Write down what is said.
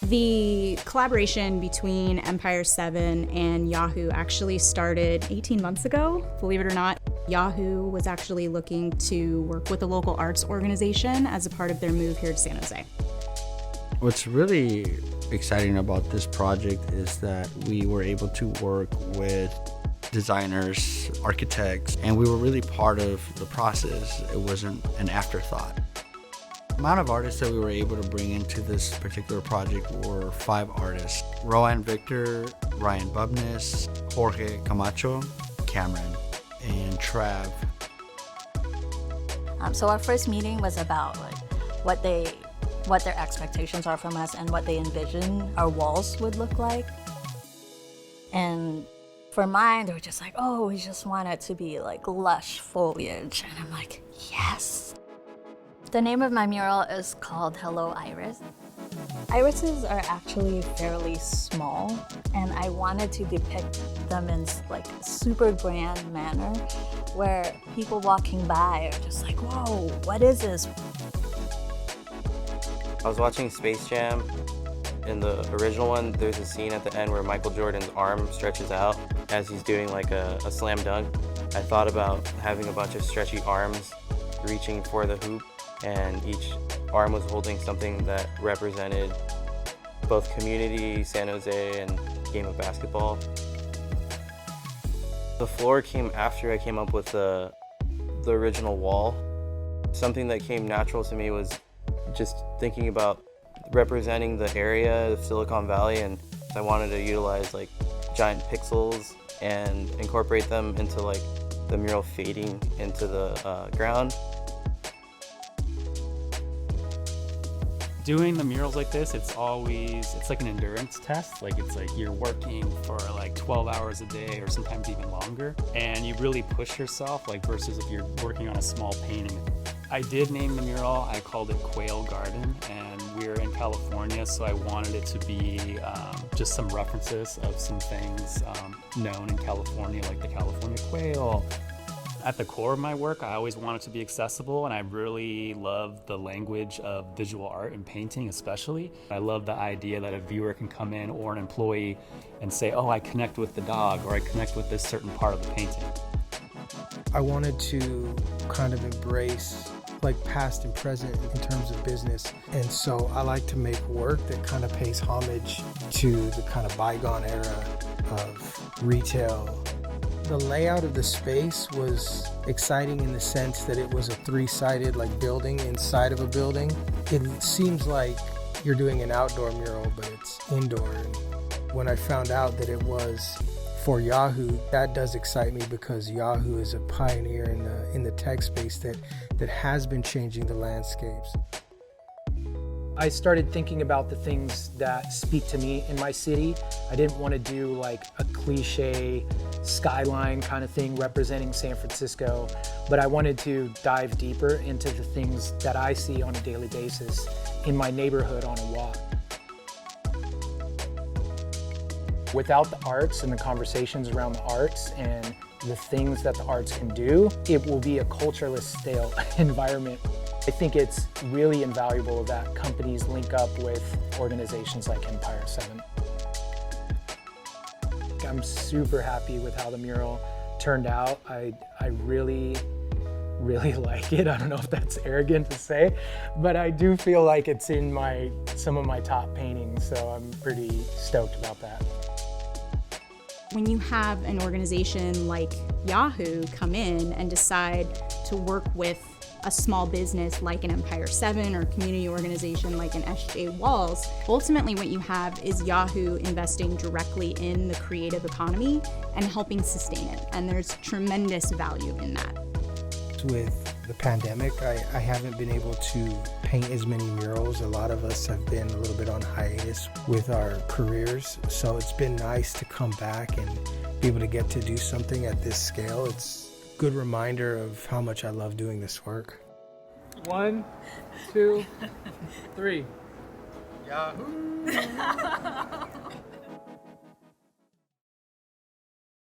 The collaboration between Empire 7 and Yahoo actually started 18 months ago, believe it or not. Yahoo was actually looking to work with a local arts organization as a part of their move here to San Jose. What's really exciting about this project is that we were able to work with designers, architects, and we were really part of the process. It wasn't an afterthought. The amount of artists that we were able to bring into this particular project were 5 artists: Rowan Victor, Ryan Bubness, Jorge Camacho, Cameron, and Trav. So our first meeting was about what their expectations are from us and what they envision our walls would look like. And for mine, they were just like, oh, we just want it to be like lush foliage. And I'm like, yes. The name of my mural is called Hello Iris. Irises are actually fairly small, and I wanted to depict them in like a super grand manner where people walking by are just like, whoa, what is this? I was watching Space Jam. In the original one, there's a scene at the end where Michael Jordan's arm stretches out as he's doing like a slam dunk. I thought about having a bunch of stretchy arms reaching for the hoop, and each arm was holding something that represented both community, San Jose, and game of basketball. The floor came after I came up with the original wall. Something that came natural to me was just thinking about representing the area of Silicon Valley, and I wanted to utilize like giant pixels and incorporate them into like the mural fading into the ground. Doing the murals like this, it's like an endurance test. It's like you're working for like 12 hours a day or sometimes even longer, and you really push yourself, versus if you're working on a small painting. I did name the mural, I called it Quail Garden, and we're in California, so I wanted it to be just some references of some things known in California, like the California quail. At the core of my work, I always want it to be accessible, and I really love the language of visual art and painting especially. I love the idea that a viewer can come in, or an employee, and say, oh, I connect with the dog, or I connect with this certain part of the painting. I wanted to kind of embrace past and present in terms of business, and so I like to make work that kind of pays homage to the kind of bygone era of retail. The layout of the space was exciting in the sense that it was a 3-sided building inside of a building. It seems like you're doing an outdoor mural, but it's indoor. And when I found out that it was for Yahoo, that does excite me, because Yahoo is a pioneer in the tech space that has been changing the landscapes. I started thinking about the things that speak to me in my city. I didn't want to do a cliche skyline kind of thing representing San Francisco, but I wanted to dive deeper into the things that I see on a daily basis in my neighborhood on a walk. Without the arts and the conversations around the arts and the things that the arts can do, it will be a cultureless, stale environment. I think it's really invaluable that companies link up with organizations like Empire 7. I'm super happy with how the mural turned out. I really like it. I don't know if that's arrogant to say, but I do feel like it's in some of my top paintings, so I'm pretty stoked about that. When you have an organization like Yahoo come in and decide to work with a small business like an Empire 7 or a community organization like an SJ Walls, ultimately what you have is Yahoo investing directly in the creative economy and helping sustain it. And there's tremendous value in that. With the pandemic, I haven't been able to paint as many murals. A lot of us have been a little bit on hiatus with our careers, so it's been nice to come back and be able to get to do something at this scale. It's a good reminder of how much I love doing this work. 1, 2, 3. Yahoo!